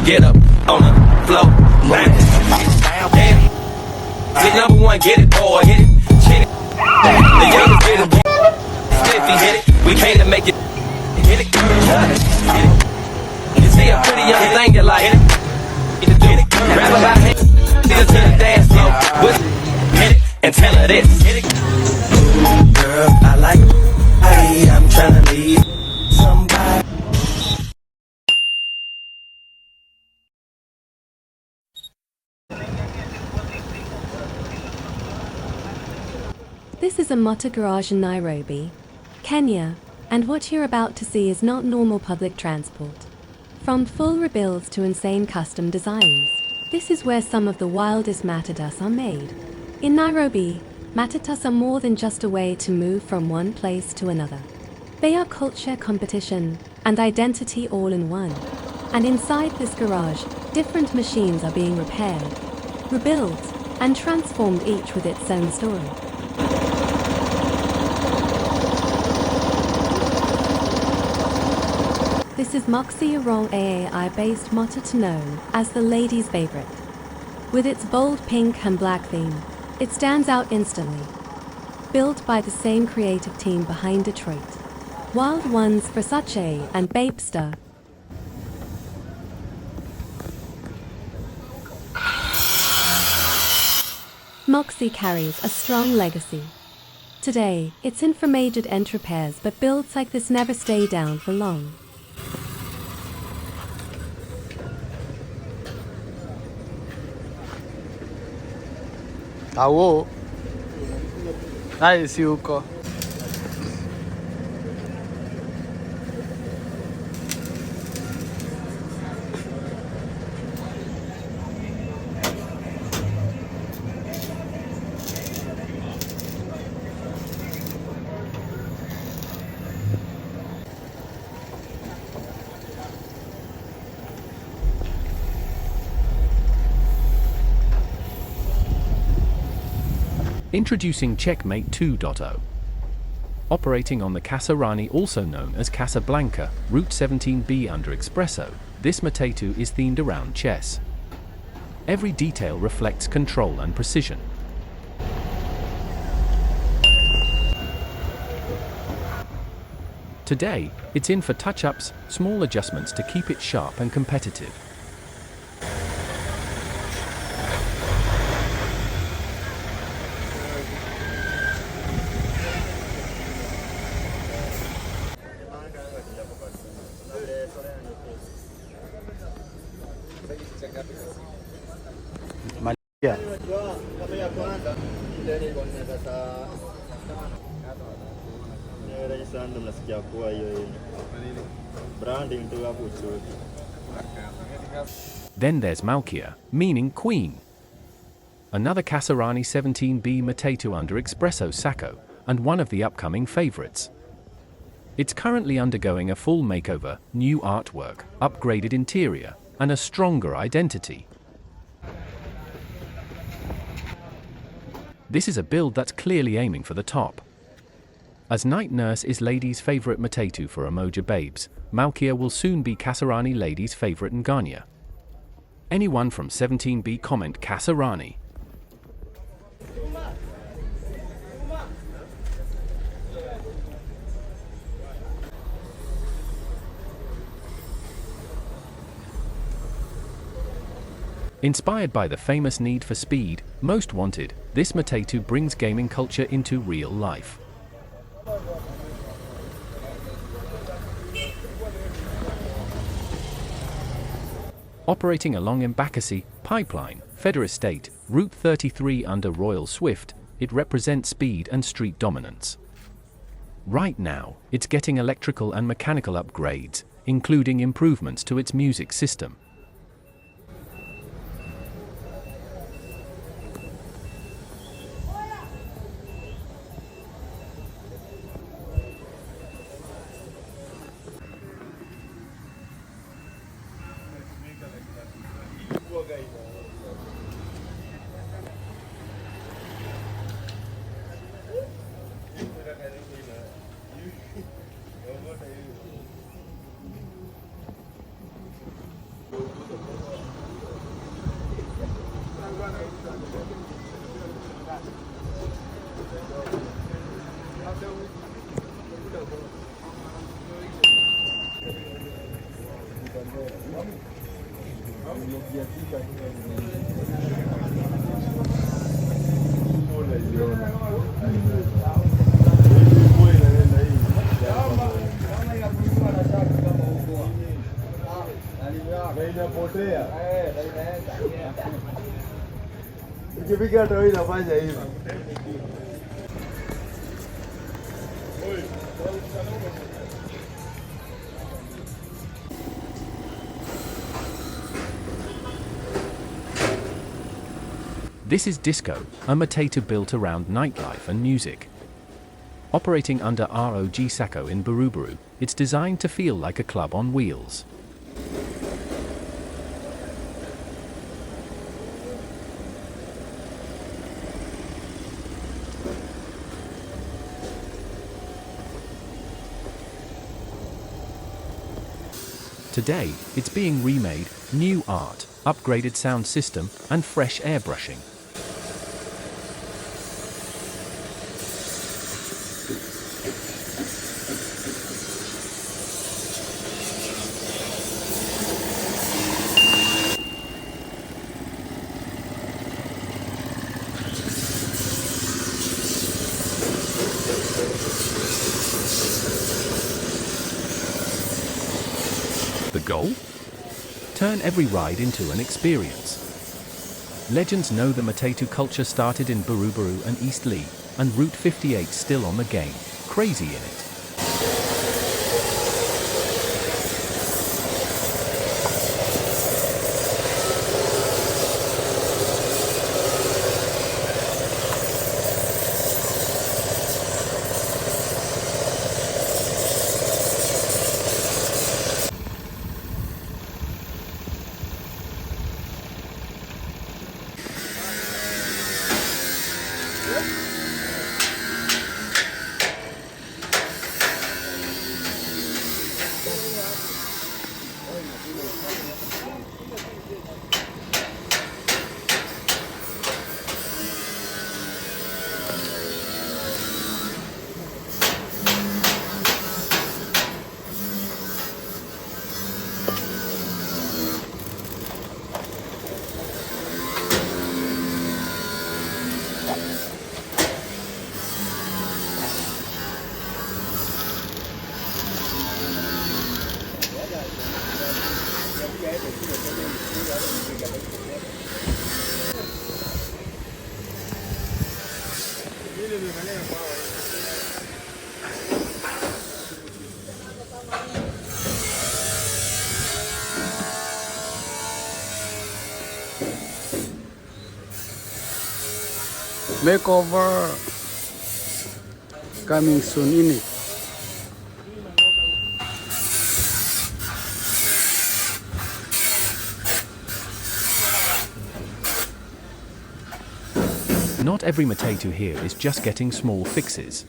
get up on the floor. Damn. Get number one, get it, boy. Get it. Get it. The youngest get it. Spiffy, hit it. We came to make it. Hit it. Get it. You see a pretty young thing, you like it. Get it. Grab her by the hand. See her to the dance floor. Hit it. And tell her this. Hit it. Girl, I like it. I'm tryna leave somebody. This is a motor garage in Nairobi, Kenya, and what you're about to see is not normal public transport. From full rebuilds to insane custom designs, this is where some of the wildest matatus are made. In Nairobi, matatus are more than just a way to move from one place to another. They are culture, competition, and identity all in one. And inside this garage, different machines are being repaired, rebuilt, and transformed, each with its own story. This is Moxyong AI-based matatu known as the ladies' favorite. With its bold pink and black theme, it stands out instantly. Built by the same creative team behind Detroit, Wild Ones, Versace, and Babester. Moxy carries a strong legacy. Today, it's in for major end repairs, but builds like this never stay down for long. Tahu. Nice yuko. Introducing Checkmate 2.0. Operating on the Kasarani, also known as Casablanca, Route 17B under Espresso, this Matatu is themed around chess. Every detail reflects control and precision. Today, it's in for touch-ups, small adjustments to keep it sharp and competitive. Malia. Then there's Malia, meaning queen. Another Kasarani 17B Matatu under Espresso Sacco, and one of the upcoming favorites. It's currently undergoing a full makeover, new artwork, upgraded interior, and a stronger identity. This is a build that's clearly aiming for the top. As night nurse is ladies' favorite Matatu for Umoja babes, Malia will soon be Kasarani ladies' favorite Nganya. Anyone from 17B comment Kasarani. Inspired by the famous Need for Speed, Most Wanted, this Matatu brings gaming culture into real life. Operating along Embakasi, Pipeline, Feder Estate, Route 33 under Royal Swift, it represents speed and street dominance. Right now, it's getting electrical and mechanical upgrades, including improvements to its music system. Ikifika tu inafanya hivi. This is Disco, a matatu built around nightlife and music. Operating under ROG Sacco in Buruburu, it's designed to feel like a club on wheels. Today, it's being remade, new art, upgraded sound system, and fresh airbrushing. The goal? Turn every ride into an experience. Legends know the matatu culture started in Buruburu and East Lee, and Route 58 still on the game, crazy in it. Makeover coming soon in it. Not every matatu here is just getting small fixes.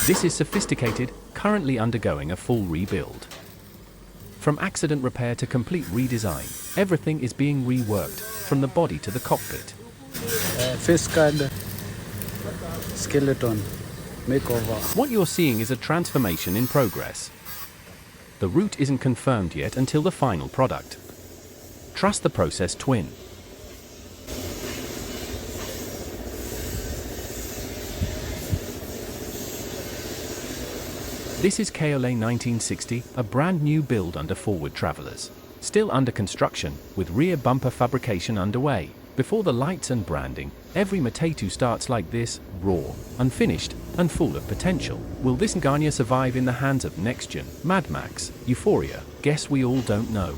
This is sophisticated, currently undergoing a full rebuild. From accident repair to complete redesign, everything is being reworked, from the body to the cockpit. Face card, skeleton, makeover. What you're seeing is a transformation in progress. The route isn't confirmed yet until the final product. Trust the process, twin. This is Kaole 1960, a brand new build under Forward Travelers. Still under construction, with rear bumper fabrication underway. Before the lights and branding, every matatu starts like this, raw, unfinished, and full of potential. Will this Ngania survive in the hands of next-gen, Mad Max, Euphoria? Guess we all don't know.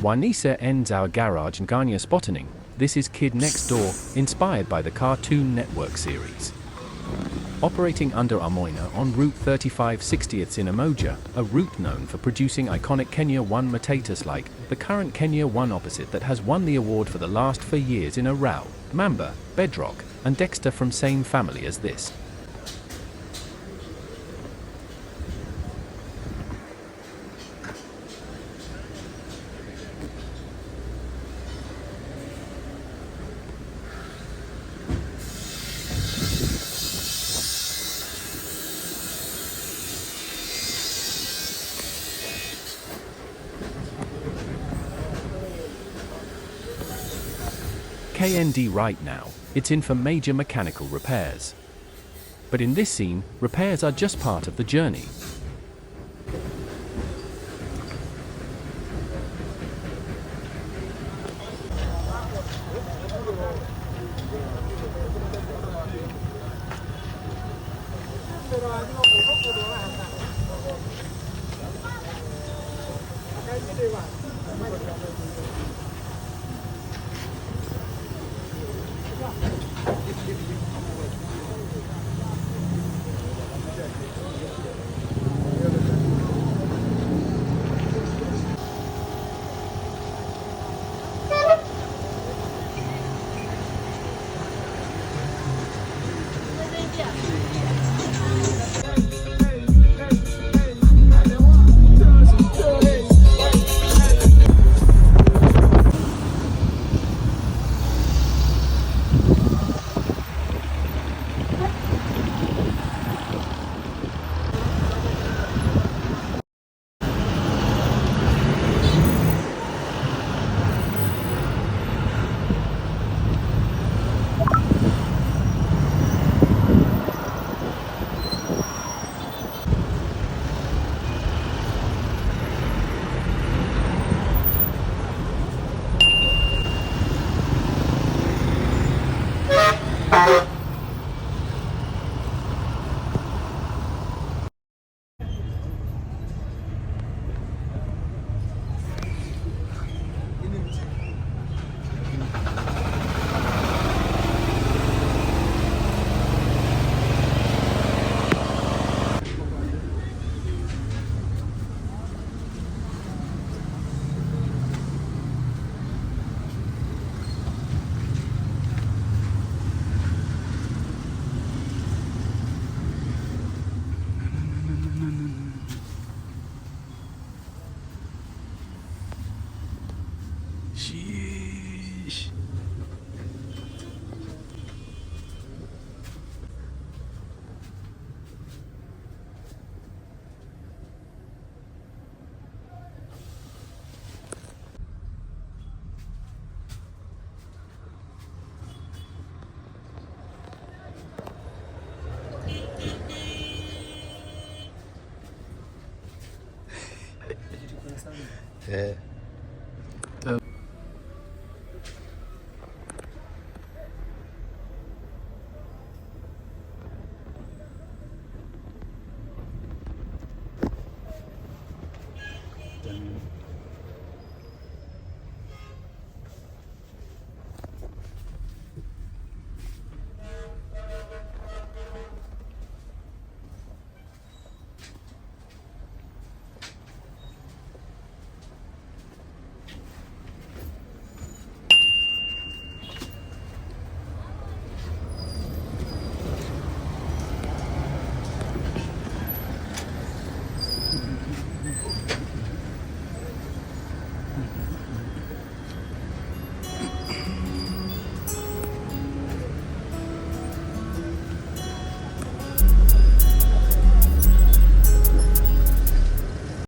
Wanisa ends our garage Ngania spotting. This is Kid Next Door, inspired by the Cartoon Network series. Operating under Amoina on Route 35/60 in Umoja, a route known for producing iconic Kenya 1 matatus like the current Kenya 1 opposite that has won the award for the last 4 years in a row, Mamba, Bedrock, and Dexter from same family as this. KND right now, it's in for major mechanical repairs. But in this scene, repairs are just part of the journey. Sheesh. Yeah.